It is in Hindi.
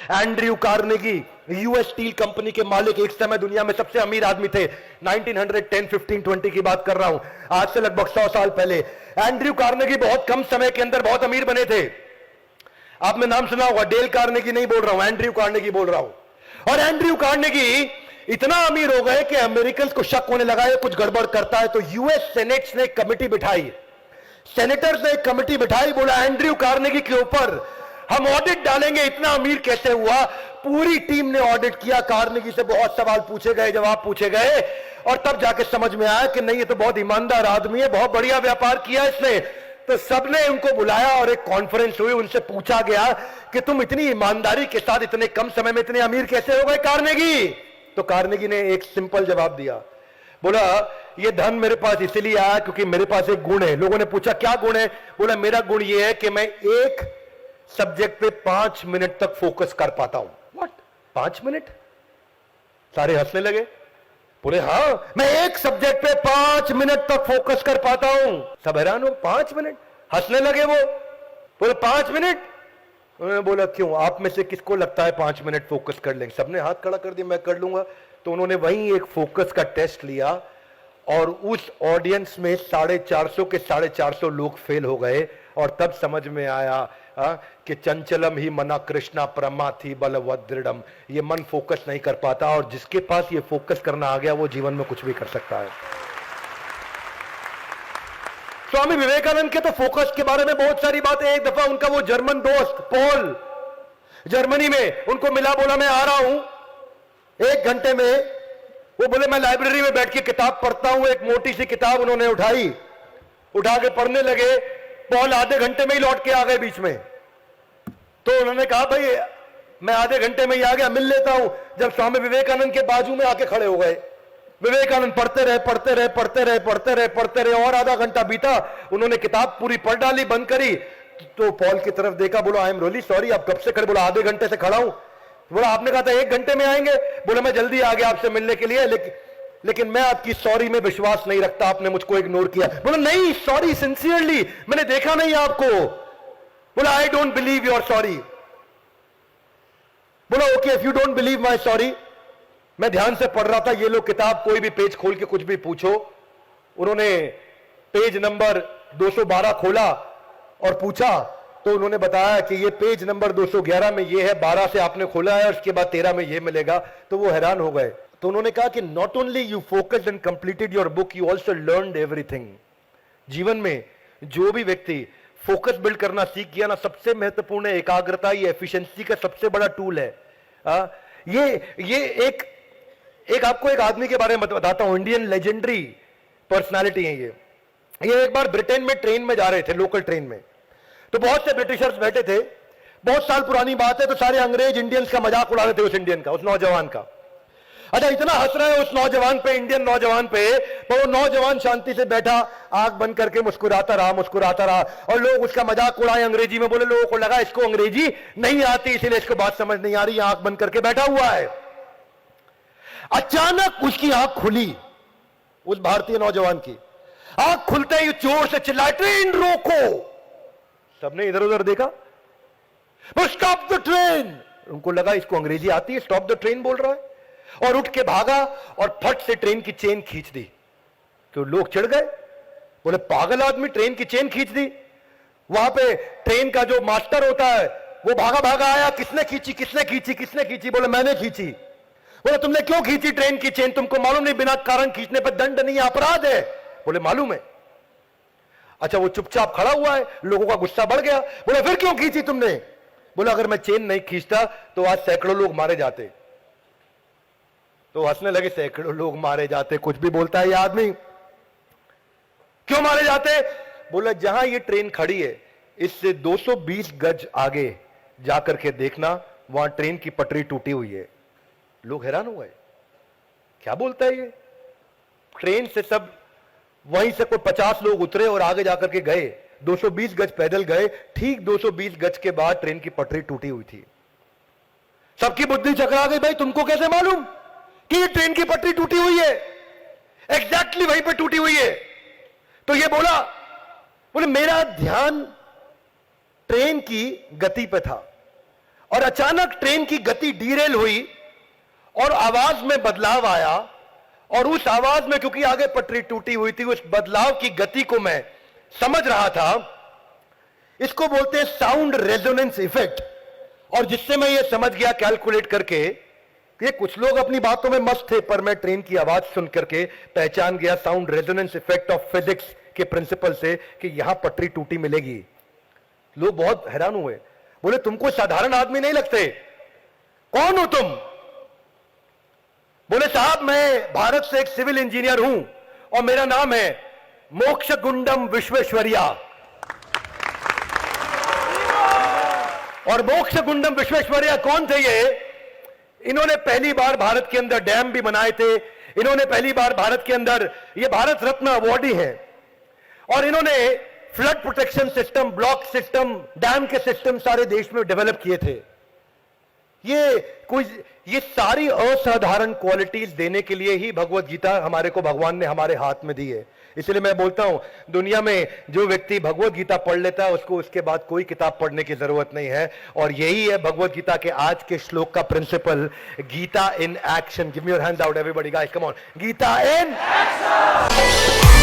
Andrew Carnegie US steel company के मालिक, एक समय दुनिया में सबसे अमीर आदमी थे। 1910, 15, 20 की बात कर रहा हूं, आज से लगभग 100 साल पहले। एंड्रयू कार्नेगी बहुत कम समय के अंदर बहुत अमीर बने थे। आपने नाम सुना होगा, डेल कार्नेगी नहीं बोल रहा हूं, एंड्रयू कार्नेगी बोल रहा हूं। और एंड्रयू कार्नेगी इतना अमीर हो गए कि अमेरिकन को शक होने लगा है कुछ गड़बड़ करता है, तो यूएस सेनेट ने एक कमेटी बिठाई, सेनेटर्स ने एक कमेटी बिठाई, बोला एंड्रयू कार्नेगी के ऊपर हम ऑडिट डालेंगे, इतना अमीर कैसे हुआ। पूरी टीम ने ऑडिट किया, कार्नेगी से बहुत सवाल पूछे गए, जवाब पूछे गए, और तब जाके समझ में आया कि नहीं, ये तो बहुत ईमानदार आदमी है, बहुत बढ़िया व्यापार किया इसने। तो सबने उनको बुलाया और एक कॉन्फ्रेंस हुई, उनसे पूछा गया कि तुम इतनी ईमानदारी के साथ इतने कम समय में इतने अमीर कैसे हो गए कार्नेगी। तो कार्नेगी ने एक सिंपल जवाब दिया, बोला ये धन मेरे पास इसलिए आया क्योंकि मेरे पास एक गुण है। लोगों ने पूछा क्या गुण है, बोला मेरा गुण ये है कि मैं एक सब्जेक्ट पे 5 मिनट तक फोकस कर पाता हूं। What, 5 minute? सारे हंसने लगे, बोले हाँ मैं एक सब्जेक्ट पे 5 मिनट तक फोकस कर पाता हूं। सब हैरान हो, 5 मिनट? हंसने लगे वो, बोले 5 मिनट? उन्होंने बोला क्यों, आप में से किसको लगता है 5 मिनट फोकस कर लेंगे? सबने हाथ खड़ा कर दिया, मैं कर लूंगा। तो उन्होंने वहीं एक फोकस का टेस्ट लिया और उस ऑडियंस में 450 के 450 लोग फेल हो गए। और तब समझ में आया कि चंचलम ही मना कृष्णा परमा थी बलवद दृढ़म, ये मन फोकस नहीं कर पाता, और जिसके पास ये फोकस करना आ गया वो जीवन में कुछ भी कर सकता है। स्वामी विवेकानंद के तो फोकस के बारे में बहुत सारी बातें। एक दफा उनका वो जर्मन दोस्त पॉल जर्मनी में उनको मिला, बोला मैं आ रहा हूं 1 घंटे में। वो बोले मैं लाइब्रेरी में बैठ के किताब पढ़ता हूं। एक मोटी सी किताब उन्होंने उठाई, उठा के पढ़ने लगे। पॉल आधे घंटे में ही लौट के आ गए बीच में। तो उन्होंने कहा भाई मैं आधे घंटे में ही आ गया, मिल लेता हूं। जब स्वामी विवेकानंद के बाजू में आके खड़े हो गए, विवेकानंद पढ़ते रहे पढ़ते रहे पढ़ते रहे पढ़ते रहे पढ़ते रहे, और आधा घंटा बीता। उन्होंने किताब पूरी पढ़ डाली, बंद करी, तो पॉल की तरफ देखा, बोला आई एम रियली सॉरी, आप कब से खड़े? बोला आधे घंटे से खड़ा हूं। बोला आपने कहा था 1 घंटे में आएंगे। बोला मैं जल्दी आ गया आपसे मिलने के लिए, लेकिन मैं आपकी सॉरी में विश्वास नहीं रखता, आपने मुझको इग्नोर किया। बोला नहीं सॉरी सिंसियरली, मैंने देखा नहीं आपको। बोला I don't believe your sorry. बोला okay if you don't believe my sorry. मैं ध्यान से पढ़ रहा था, ये लोग किताब कोई भी पेज खोल के कुछ भी पूछो। उन्होंने पेज नंबर 212 खोला और पूछा, तो उन्होंने बताया कि ये पेज नंबर 211 में ये है, 12 से आपने खोला है, और उसके बाद 13 में ये मिलेगा। तो वो हैरान हो गए। तो उन्होंने कहा कि not only you focused and completed your book, you also learned everything. जीवन में जो भी व्यक्ति फोकस बिल्ड करना सीख गया ना, सबसे महत्वपूर्ण है एकाग्रता। ये एफिशिएंसी का सबसे बड़ा टूल है। ये एक आपको एक आदमी के बारे में बताता हूं, इंडियन लेजेंडरी पर्सनालिटी है ये एक बार ब्रिटेन में ट्रेन में जा रहे थे, लोकल ट्रेन में। तो बहुत से ब्रिटिशर्स बैठे थे, बहुत साल पुरानी बात है। तो सारे अंग्रेज इंडियंस का मजाक उड़ा रहे थे, उस इंडियन का, उस नौजवान का। अच्छा इतना हंस रहे हैं उस नौजवान पे, इंडियन नौजवान पे, तो वो नौजवान शांति से बैठा, आंख बंद करके मुस्कुराता रहा। और लोग उसका मजाक उड़ाए अंग्रेजी में, बोले लोगों को लगा इसको अंग्रेजी नहीं आती इसलिए इसको बात समझ नहीं आ रही, आंख बंद करके बैठा हुआ है। अचानक उसकी आंख खुली, उस भारतीय नौजवान की आंख खुलते ही जोर से चिल्लाए ट्रेन रोको। सबने इधर उधर देखा, स्टॉप द ट्रेन। उनको लगा इसको अंग्रेजी आती है, स्टॉप द ट्रेन बोल रहा है, और उठ के भागा और फट से ट्रेन की चेन खींच दी। तो लोग चिढ़ गए, बोले पागल आदमी, ट्रेन की चेन खींच दी। वहां पे ट्रेन का जो मास्टर होता है वो भागा भागा आया, किसने खींची किसने खींची किसने खींची? बोले मैंने खींची। बोले तुमने क्यों खींची ट्रेन की चेन? तुमको मालूम नहीं बिना कारण खींचने पर दंड नहीं, अपराध है? बोले मालूम है। अच्छा वो चुपचाप खड़ा हुआ है, लोगों का गुस्सा बढ़ गया। बोले फिर क्यों खींची तुमने? बोला अगर मैं चेन नहीं खींचता तो आज सैकड़ों लोग मारे जाते। तो हंसने लगे, सैकड़ों लोग मारे जाते, कुछ भी बोलता है ये आदमी, क्यों मारे जाते? बोला जहां ये ट्रेन खड़ी है इससे 220 गज आगे जाकर के देखना, वहां ट्रेन की पटरी टूटी हुई है। लोग हैरान हो गए, क्या बोलता है ये? ट्रेन से सब वहीं से कोई 50 लोग उतरे और आगे जाकर के गए, 220 गज पैदल गए। ठीक 220 गज के बाद ट्रेन की पटरी टूटी हुई थी। सबकी बुद्धि चकरा गई, भाई तुमको कैसे मालूम कि ट्रेन की पटरी टूटी हुई है? एग्जैक्टली वहीं पे टूटी हुई है। तो ये बोले मेरा ध्यान ट्रेन की गति पे था और अचानक ट्रेन की गति डीरेल हुई और आवाज में बदलाव आया, और उस आवाज में, क्योंकि आगे पटरी टूटी हुई थी, उस बदलाव की गति को मैं समझ रहा था। इसको बोलते हैं साउंड रेजोनेंस इफेक्ट। और जिससे मैं ये समझ गया कैलकुलेट करके, ये कुछ लोग अपनी बातों में मस्त थे, पर मैं ट्रेन की आवाज सुन करके पहचान गया sound resonance effect of physics के प्रिंसिपल से कि यहां पटरी टूटी मिलेगी। लोग बहुत हैरान हुए, बोले तुमको साधारण आदमी नहीं लगते, कौन हो तुम? बोले साहब मैं भारत से एक सिविल इंजीनियर हूं और मेरा नाम है मोक्षगुंडम विश्वेश्वरैया। और मोक्षगुंडम विश्वेश्वरैया कौन थे ये? इन्होंने पहली बार भारत के अंदर डैम भी बनाए थे, इन्होंने पहली बार भारत के अंदर, ये भारत रत्न अवार्डी हैं, और इन्होंने flood protection system, block system, dam के सिस्टम सारे देश में डेवलप किए थे। ये सारी असाधारण क्वालिटीज देने के लिए ही भगवत गीता हमारे को भगवान ने हमारे हाथ में दी है। इसलिए मैं बोलता हूं, दुनिया में जो व्यक्ति भगवत गीता पढ़ लेता है उसको उसके बाद कोई किताब पढ़ने की जरूरत नहीं है। और यही है भगवत गीता के आज के श्लोक का principle, Gita in action. Give me your hands out everybody guys, come on, Gita in action.